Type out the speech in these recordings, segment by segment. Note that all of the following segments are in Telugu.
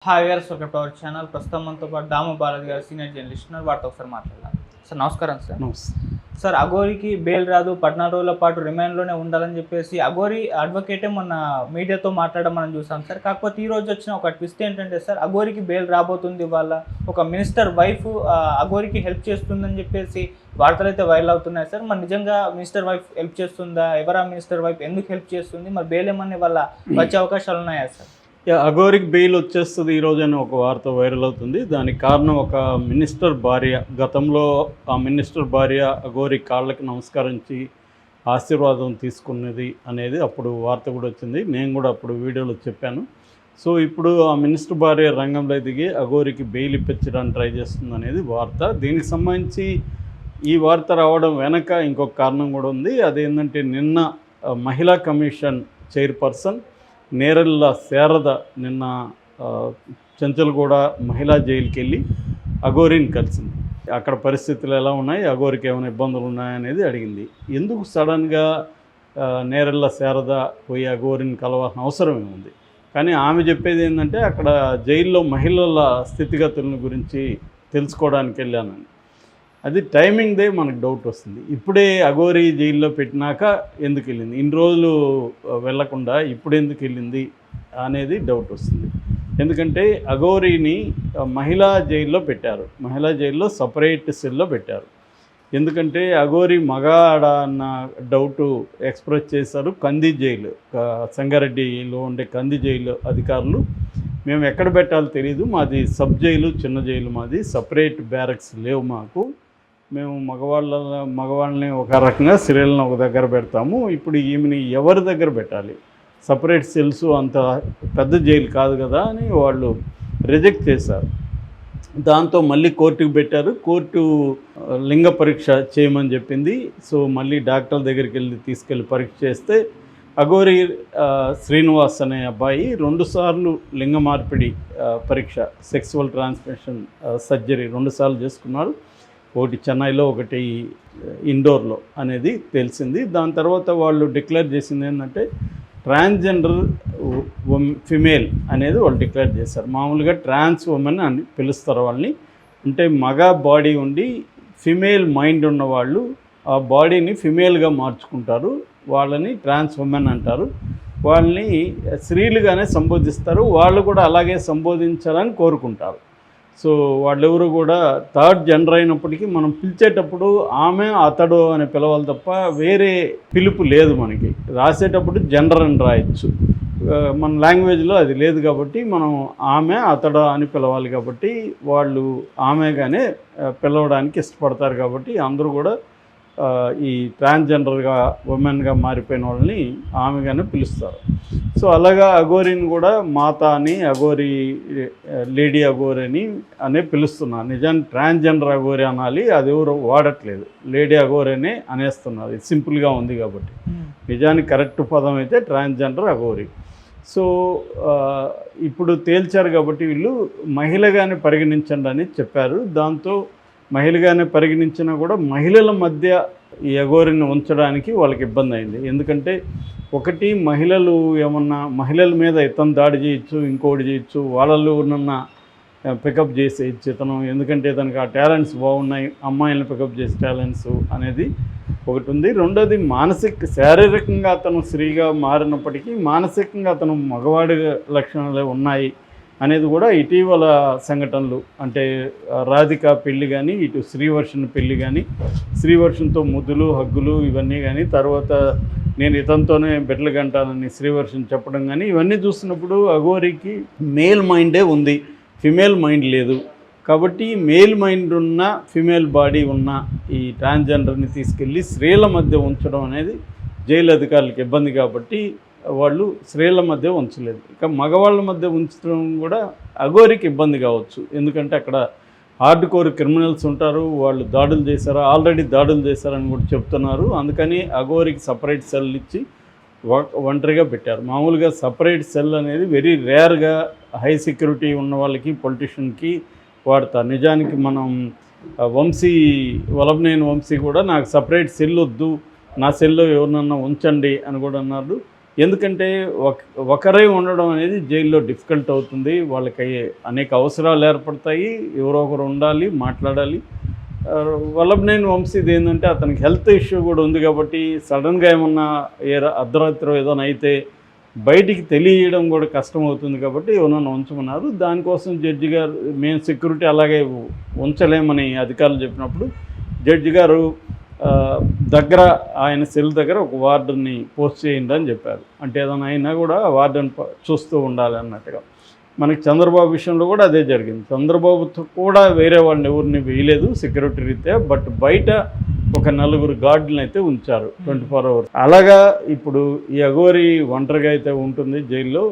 Hi viewers, welcome to our channel. ప్రస్తుతం మనతో పాటు దాము బాలాజీ గారు సీనియర్ జర్నలిస్ట్ ఉన్నారు. వారితో ఒకసారి మాట్లాడదాం. సార్ నమస్కారం. సార్ అఘోరికి బెయిల్ రాదు, 14 రోజుల పాటు రిమాండ్లోనే ఉండాలని చెప్పేసి అఘోరి అడ్వకేటే మొన్న మీడియాతో మాట్లాడడం మనం చూసాం సార్. కాకపోతే ఈ రోజు వచ్చిన ఒక ట్విస్ట్ ఏంటంటే సార్, అఘోరికి బెయిల్ రాబోతుంది, వాళ్ళ ఒక మినిస్టర్ వైఫ్ అఘోరికి హెల్ప్ చేస్తుందని చెప్పేసి వార్తలు అయితే వైరల్ అవుతున్నాయి సార్. మరి నిజంగా మినిస్టర్ వైఫ్ హెల్ప్ చేస్తుందా? ఎవరా మినిస్టర్ వైఫ్, ఎందుకు హెల్ప్ చేస్తుంది? మరి బెయిల్ ఏమన్నా వాళ్ళ వచ్చే అవకాశాలు ఉన్నాయా సార్? అఘోరికి బెయిల్ వచ్చేస్తుంది ఈరోజు అని ఒక వార్త వైరల్ అవుతుంది. దానికి కారణం ఒక మినిస్టర్ భార్య. గతంలో ఆ మినిస్టర్ భార్య అఘోరి కాళ్ళకి నమస్కరించి ఆశీర్వాదం తీసుకున్నది అనేది అప్పుడు వార్త కూడా వచ్చింది. నేను కూడా అప్పుడు వీడియోలో చెప్పాను. సో ఇప్పుడు ఆ మినిస్టర్ భార్య రంగంలో దిగి అఘోరికి బెయిల్ ఇప్పించడానికి ట్రై చేస్తుంది అనేది వార్త. దీనికి సంబంధించి ఈ వార్త రావడం వెనక ఇంకొక కారణం కూడా ఉంది. అదేంటంటే నిన్న మహిళా కమిషన్ చైర్పర్సన్ నేరెళ్ళ శారద నిన్న చెంచల్గూడ మహిళా జైలుకి వెళ్ళి అఘోరిని కలిసింది. అక్కడ పరిస్థితులు ఎలా ఉన్నాయి, అఘోరికి ఏమైనా ఇబ్బందులు ఉన్నాయనేది అడిగింది. ఎందుకు సడన్గా నేరెళ్ళ శారద పోయి అఘోరిని కలవాల్సిన అవసరం ఏముంది? కానీ ఆమె చెప్పేది ఏంటంటే అక్కడ జైల్లో మహిళల స్థితిగతుల గురించి తెలుసుకోవడానికి వెళ్ళానని. అది టైమింగ్దే మనకు డౌట్ వస్తుంది. ఇప్పుడే అఘోరి జైల్లో పెట్టినాక ఎందుకు వెళ్ళింది, ఇన్ని రోజులు వెళ్లకుండా ఇప్పుడు ఎందుకు వెళ్ళింది అనేది డౌట్ వస్తుంది. ఎందుకంటే అఘోరిని మహిళా జైల్లో పెట్టారు, మహిళా జైల్లో సపరేట్ సెల్లో పెట్టారు. ఎందుకంటే అఘోరి మగాడ అన్న డౌటు ఎక్స్ప్రెస్ చేశారు కంది జైలు, సంగారెడ్డిలో ఉండే కంది జైలు అధికారులు. మేము ఎక్కడ పెట్టాలో తెలియదు, మాది సబ్ జైలు, చిన్న జైలు మాది, సపరేట్ బ్యారక్స్ లేవు మాకు, మేము మగవాళ్ళని ఒక రకంగా స్త్రీలను ఒక దగ్గర పెడతాము, ఇప్పుడు ఈమెని ఎవరి దగ్గర పెట్టాలి, సపరేట్ సెల్స్ అంత పెద్ద జైలు కాదు కదా అని వాళ్ళు రిజెక్ట్ చేశారు. దాంతో మళ్ళీ కోర్టుకు పెట్టారు. కోర్టు లింగ పరీక్ష చేయమని చెప్పింది. సో మళ్ళీ డాక్టర్ దగ్గరికి తీసుకెళ్ళి పరీక్ష చేస్తే అఘోరి శ్రీనివాస్ అనే అబ్బాయి 2 సార్లు లింగ మార్పిడి పరీక్ష, సెక్సువల్ ట్రాన్స్మిషన్ సర్జరీ 2 సార్లు చేసుకున్నాడు. ఒకటి చెన్నైలో, ఒకటి ఇండోర్లో అనేది తెలిసింది. దాని తర్వాత వాళ్ళు డిక్లేర్ చేసింది ఏంటంటే ట్రాన్స్జెండర్ ఫిమేల్ అనేది వాళ్ళు డిక్లేర్ చేశారు. మామూలుగా ట్రాన్స్ ఉమెన్ అని పిలుస్తారు వాళ్ళని. అంటే మగ బాడీ ఉండి ఫిమేల్ మైండ్ ఉన్నవాళ్ళు ఆ బాడీని ఫిమేల్గా మార్చుకుంటారు, వాళ్ళని ట్రాన్స్ ఉమెన్ అంటారు. వాళ్ళని స్త్రీలుగానే సంబోధిస్తారు, వాళ్ళు కూడా అలాగే సంబోధించాలని కోరుకుంటారు. సో వాళ్ళెవరు కూడా థర్డ్ జెండర్ అయినప్పటికీ మనం పిలిచేటప్పుడు ఆమె అతడు అని పిలవాలి తప్ప వేరే పిలుపు లేదు. మనకి రాసేటప్పుడు జెండర్ అని రాయొచ్చు, మన లాంగ్వేజ్లో అది లేదు కాబట్టి మనం ఆమె అతడు అని పిలవాలి. కాబట్టి వాళ్ళు ఆమెగానే పిలవడానికి ఇష్టపడతారు. కాబట్టి అందరూ కూడా ఈ ట్రాన్స్జెండర్గా ఉమెన్గా మారిపోయిన వాళ్ళని ఆమెగానే పిలుస్తారు. సో అలాగా అఘోరిని కూడా మాత అని, అఘోరి లేడీ అఘోరి అనే పిలుస్తున్నారు. నిజానికి ట్రాన్స్జెండర్ అఘోరి అనాలి, అది ఎవరు వాడట్లేదు, లేడీ అఘోరి అనే అనేస్తున్నారు. ఇది సింపుల్గా ఉంది కాబట్టి. నిజానికి కరెక్ట్ పదం అయితే ట్రాన్స్జెండర్ అఘోరి. సో ఇప్పుడు తేల్చారు కాబట్టి వీళ్ళు మహిళగానే పరిగణించండి అని చెప్పారు. దాంతో మహిళగానే పరిగణించినా కూడా మహిళల మధ్య ఈ అఘోరిని ఉంచడానికి వాళ్ళకి ఇబ్బంది అయింది. ఎందుకంటే ఒకటి, మహిళలు ఏమన్నా మహిళల మీద ఇతను దాడి చేయొచ్చు, ఇంకోటి చేయొచ్చు, వాళ్ళలో ఉన్న పికప్ చేసేయచ్చు ఇతను, ఎందుకంటే ఇతనికి ఆ టాలెంట్స్ బాగున్నాయి, అమ్మాయిలను పికప్ చేసే టాలెంట్స్ అనేది ఒకటి ఉంది. రెండోది, శారీరకంగా అతను స్త్రీగా మారినప్పటికీ మానసికంగా అతను మగవాడి లక్షణాలే ఉన్నాయి అనేది కూడా ఇటీవల సంఘటనలు. అంటే రాధిక పెళ్ళి కానీ, ఇటు శ్రీవర్షన్ పెళ్ళి కానీ, శ్రీవర్షన్తో ముద్దులు హగ్గులు ఇవన్నీ కానీ, తర్వాత నేను ఇతనితోనే బెడ్లు గంటానని శ్రీవర్షన్ చెప్పడం కానీ, ఇవన్నీ చూస్తున్నప్పుడు అఘోరికి మేల్ మైండే ఉంది, ఫిమేల్ మైండ్ లేదు. కాబట్టి మేల్ మైండ్ ఉన్న, ఫిమేల్ బాడీ ఉన్న ఈ ట్రాన్స్జెండర్ని తీసుకెళ్ళి స్త్రీల మధ్య ఉంచడం అనేది జైలు అధికారులకు ఇబ్బంది. కాబట్టి వాళ్ళు స్త్రీల మధ్య ఉంచలేదు. ఇక మగవాళ్ళ మధ్య ఉంచడం కూడా అఘోరికి ఇబ్బంది కావచ్చు. ఎందుకంటే అక్కడ హార్డ్ కోర్ క్రిమినల్స్ ఉంటారు, వాళ్ళు దాడులు చేశారు, ఆల్రెడీ దాడులు చేశారని కూడా చెప్తున్నారు. అందుకని అఘోరికి సపరేట్ సెల్ ఇచ్చి ఒంటరిగా పెట్టారు. మామూలుగా సపరేట్ సెల్ అనేది వెరీ రేర్గా హై సెక్యూరిటీ ఉన్న వాళ్ళకి, పొలిటీషియన్కి వాడతారు. నిజానికి మనం వలభనేని వంశీ కూడా నాకు సపరేట్ సెల్ వద్దు, నా సెల్లో ఎవరినన్నా ఉంచండి అని కూడా అన్నారు. ఎందుకంటే ఒకరే ఉండడం అనేది జైల్లో డిఫికల్ట్ అవుతుంది. వాళ్ళకి అనేక అవసరాలు ఏర్పడతాయి, ఎవరో ఒకరు ఉండాలి, మాట్లాడాలి. వల్లభనేని వంశీది ఏంటంటే అతనికి హెల్త్ ఇష్యూ కూడా ఉంది కాబట్టి సడన్గా ఏమన్నా అర్ధరాత్రి ఏదైనా అయితే బయటికి తెలియడం కూడా కష్టం అవుతుంది కాబట్టి ఎవరన్నా ఉంచమన్నారు. దానికోసం జడ్జి గారు మేము సెక్యూరిటీ అలాగే ఉంచలేమని అధికారులు చెప్పినప్పుడు జడ్జి గారు దగ్గర ఆయన సెల్ దగ్గర ఒక వార్డెన్ని పోస్ట్ చేయండి అని చెప్పారు. అంటే ఏదైనా అయినా కూడా వార్డెన్ చూస్తూ ఉండాలి అన్నట్టుగా. మనకి చంద్రబాబు విషయంలో కూడా అదే జరిగింది. చంద్రబాబుతో కూడా వేరే వాళ్ళని ఎవరిని వేయలేదు సెక్యూరిటీ రీత్యా, బట్ బయట ఒక 4 గార్డులను అయితే ఉంచారు 24 hours. అలాగా ఇప్పుడు ఈ అఘోరి ఒంటరిగా అయితే ఉంటుంది జైల్లో.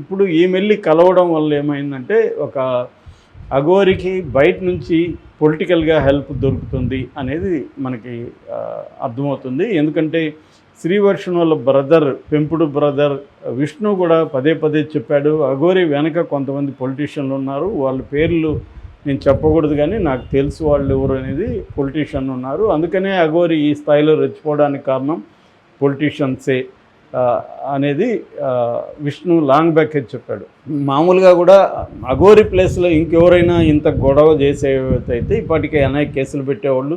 ఇప్పుడు ఈమెల్లి కలవడం వల్ల ఏమైందంటే ఒక అఘోరికి బయట నుంచి పొలిటికల్గా హెల్ప్ దొరుకుతుంది అనేది మనకి అర్థమవుతుంది. ఎందుకంటే శ్రీవర్షణ్ వాళ్ళ బ్రదర్, పెంపుడు బ్రదర్ విష్ణు కూడా పదే పదే చెప్పాడు, అఘోరి వెనక కొంతమంది పొలిటీషియన్లు ఉన్నారు, వాళ్ళ పేర్లు నేను చెప్పకూడదు కానీ నాకు తెలుసు వాళ్ళు ఎవరు అనేది పొలిటీషియన్ ఉన్నారు, అందుకనే అఘోరి ఈ స్థాయిలో రెచ్చిపోవడానికి కారణం పొలిటీషియన్సే అనేది విష్ణు లాంగ్ బ్యాక్ చెప్పాడు. మామూలుగా కూడా అఘోరి ప్లేస్లో ఇంకెవరైనా ఇంత గొడవ చేసేదైతే ఇప్పటికే అనేక కేసులు పెట్టేవాళ్ళు,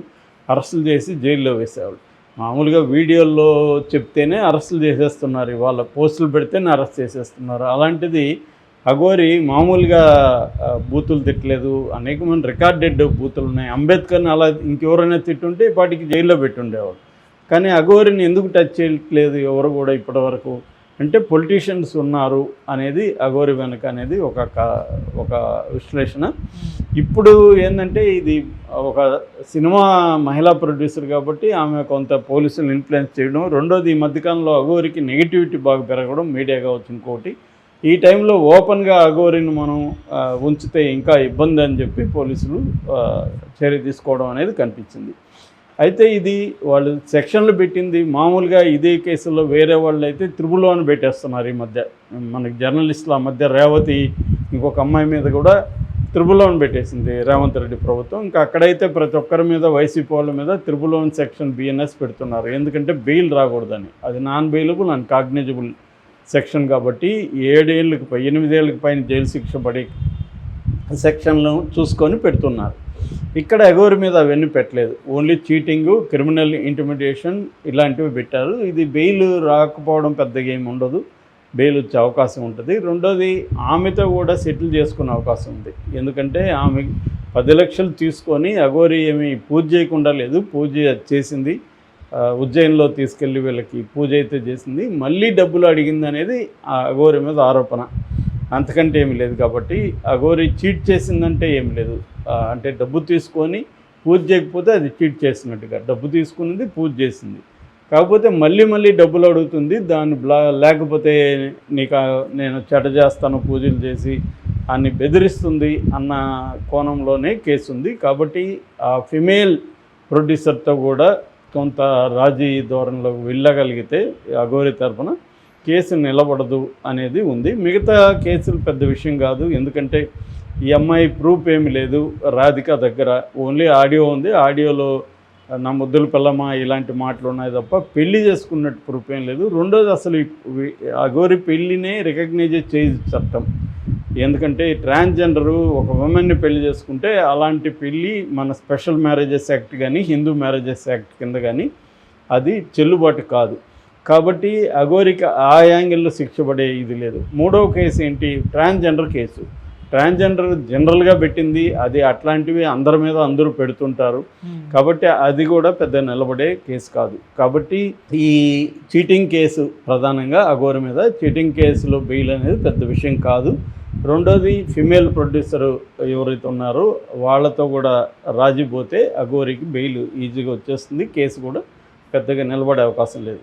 అరెస్టులు చేసి జైల్లో వేసేవాళ్ళు. మామూలుగా వీడియోల్లో చెప్తేనే అరెస్టులు చేసేస్తున్నారు, వాళ్ళ పోస్టులు పెడితేనే అరెస్ట్ చేసేస్తున్నారు. అలాంటిది అఘోరి మామూలుగా బూతులు తిట్టలేదు, అనేక మంది రికార్డెడ్ బూతులు ఉన్నాయి. అంబేద్కర్ని అలా ఇంకెవరైనా తిట్టుంటే ఇప్పటికి జైల్లో పెట్టుండేవాడు. కానీ అఘోరిని ఎందుకు టచ్ చేయట్లేదు ఎవరు కూడా ఇప్పటివరకు అంటే పొలిటీషియన్స్ ఉన్నారు అనేది అఘోరి వెనక అనేది ఒక విశ్లేషణ. ఇప్పుడు ఏంటంటే ఇది ఒక సినిమా మహిళా ప్రొడ్యూసర్ కాబట్టి ఆమె కొంత పోలీసులు ఇన్ఫ్లుయెన్స్ చేయడం, రెండోది ఈ మధ్యకాలంలో అఘోరికి నెగిటివిటీ బాగా పెరగడం మీడియా కావచ్చు. ఇంకోటి ఈ టైంలో ఓపెన్గా అఘోరిని మనం ఉంచితే ఇంకా ఇబ్బంది అని చెప్పి పోలీసులు చర్య తీసుకోవడం అనేది కనిపించింది. అయితే ఇది వాళ్ళు సెక్షన్లు పెట్టింది మామూలుగా ఇదే కేసుల్లో వేరే వాళ్ళు అయితే త్రిబుల్ అని పెట్టేస్తున్నారు. ఈ మధ్య మనకి జర్నలిస్టుల మధ్య రేవతి ఇంకొక అమ్మాయి మీద కూడా త్రిబుల్ అని పెట్టేసింది రేవంత్ రెడ్డి ప్రభుత్వం. ఇంకా అక్కడైతే ప్రతి ఒక్కరి మీద వైసీపీ వాళ్ళ మీద త్రిబుల్ సెక్షన్ బిఎన్ఎస్ పెడుతున్నారు, ఎందుకంటే బెయిల్ రాకూడదని. అది non bailable and cognisable section కాబట్టి 7 ఏళ్ళకి 8 ఏళ్ళకి పైన జైలు శిక్ష పడే సెక్షన్లు చూసుకొని పెడుతున్నారు. ఇక్కడ అఘోరి మీద అవన్నీ పెట్టలేదు, ఓన్లీ చీటింగు, క్రిమినల్ ఇంటిమిడేషన్ ఇలాంటివి పెట్టారు. ఇది బెయిల్ రాకపోవడం పెద్దగా ఏమి ఉండదు, బెయిల్ వచ్చే అవకాశం ఉంటుంది. రెండోది ఆమెతో కూడా సెటిల్ చేసుకునే అవకాశం ఉంది, ఎందుకంటే ఆమె 10 లక్షలు తీసుకొని అఘోరి ఏమి పూజ చేయకుండా లేదు, పూజ చేసింది. ఉజ్జయిన్లో తీసుకెళ్ళి వీళ్ళకి పూజ అయితే చేసింది, మళ్ళీ డబ్బులు అడిగింది అనేది ఆ అఘోరి మీద ఆరోపణ, అంతకంటే ఏమి లేదు. కాబట్టి అఘోరి చీట్ చేసిందంటే ఏమి లేదు, అంటే డబ్బు తీసుకొని పూజ చేయకపోతే అది చీట్ చేసినట్టుగా. డబ్బు తీసుకున్నది పూజ చేసింది, కాకపోతే మళ్ళీ డబ్బులు అడుగుతుంది. దాన్ని లేకపోతే నేను చెడ్డ చేస్తాను పూజలు చేసి అన్ని బెదిరిస్తుంది అన్న కోణంలోనే కేసు ఉంది. కాబట్టి ఆ ఫిమేల్ ప్రొడ్యూసర్తో కూడా కొంత రాజీ ధోరణిలోకి వెళ్ళగలిగితే అఘోరి తరఫున కేసు నిలబడదు అనేది ఉంది. మిగతా కేసులు పెద్ద విషయం కాదు, ఎందుకంటే ఈ అమ్మాయి ప్రూఫ్ ఏమి లేదు రాధిక దగ్గర, ఓన్లీ ఆడియో ఉంది. ఆడియోలో నా ముద్దుల పిల్లమా ఇలాంటి మాటలు ఉన్నాయి తప్ప పెళ్లి చేసుకున్నట్టు ప్రూఫ్ ఏం లేదు. రెండోది అసలు అఘోరి పెళ్ళినే రికగ్నైజ్ చేయదు చట్టం, ఎందుకంటే ట్రాన్స్జెండరు ఒక ఉమెన్ని పెళ్లి చేసుకుంటే అలాంటి పెళ్ళి మన స్పెషల్ మ్యారేజెస్ యాక్ట్ కానీ హిందూ మ్యారేజెస్ యాక్ట్ కింద కానీ అది చెల్లుబాటు కాదు. కాబట్టి అఘోరికి ఆ యాంగిల్లో శిక్ష పడే ఇది లేదు. మూడవ కేసు ఏంటి, ట్రాన్స్జెండర్ కేసు. ట్రాన్స్జెండర్ జనరల్గా పెట్టింది, అది అట్లాంటివి అందరి మీద అందరూ పెడుతుంటారు కాబట్టి అది కూడా పెద్ద నిలబడే కేసు కాదు. కాబట్టి ఈ చీటింగ్ కేసు ప్రధానంగా అఘోరి మీద, చీటింగ్ కేసులో బెయిల్ అనేది పెద్ద విషయం కాదు. రెండోది ఫిమేల్ ప్రొడ్యూసర్ ఎవరైతే ఉన్నారో వాళ్ళతో కూడా రాజీ పోతే అఘోరికి బెయిల్ ఈజీగా వచ్చేస్తుంది, కేసు కూడా పెద్దగా నిలబడే అవకాశం లేదు.